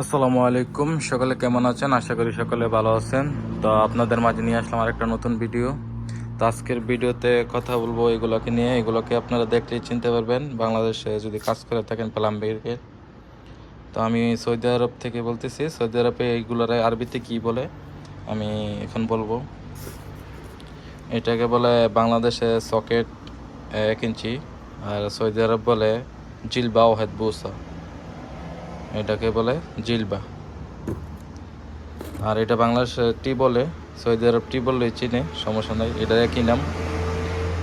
আসসালামু আলাইকুম, সকলে কেমন আছেন? আশা করি সকলে ভালো আছেন। তো আপনাদের মাঝে নিয়ে আসলাম আরেকটা নতুন ভিডিও। তো আজকের ভিডিওতে কথা বলবো এগুলোকে নিয়ে। এগুলোকে আপনারা দেখলেই চিনতে পারবেন বাংলাদেশে যদি কাজ করে থাকেন প্লাম্বিংয়ের। তো আমি সৌদি আরব থেকে বলতেছি। সৌদি আরবে এইগুলোর আরবিতে কি বলে আমি এখন বলবো। এটাকে বলে বাংলাদেশে সকেট 1 ইঞ্চি, আর সৌদি আরব বলে জিলবা ওয়াহেদ বুসা। এটাকে বলে জিলবা। আর এটা বাংলাদেশে টি বলে, সৌদি আরব টি বললেই চিনে, সমস্যা নাই। এটার একই নাম,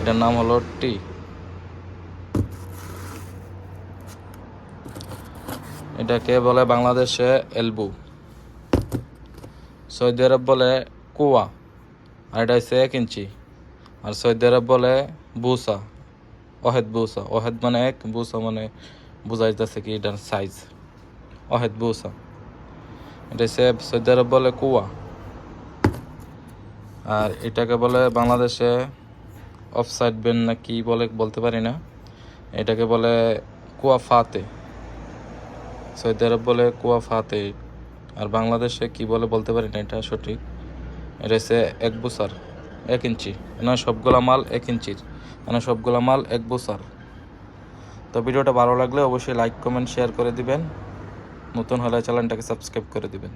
এটার নাম হলো টি। এটাকে বলে বাংলাদেশে এলবু, সৌদি আরব বলে কুয়া। আর এটা হচ্ছে 1 ইঞ্চি। আর সৌদি আরব বলে বুসা, ওহেদ বুসা। ওহেদ মানে 1, বুসা মানে বুঝাইতেছে কি এটার সাইজ। ওহেদ বুসা, এটা হচ্ছে সৌদি আরব বলে কুয়া। আর এটাকে বলে বাংলাদেশে অফসাইড বেন না কি বলে বলতে পারি না। এটাকে বলে কুয়া ফাতে, সৌদি আরব বলে কুয়া ফাতে। আর বাংলাদেশে কি বলে বলতে পারি না এটা সঠিক। এটা হচ্ছে 1 বুসার, 1 ইঞ্চি। এখানে সবগুলা মাল 1 ইঞ্চির, এখানে সবগুলা মাল 1 বুসার। তো ভিডিওটা ভালো লাগলে অবশ্যই লাইক কমেন্ট শেয়ার করে দিবেন। নতুন হলে চ্যানেলটাকে সাবস্ক্রাইব করে দিবেন।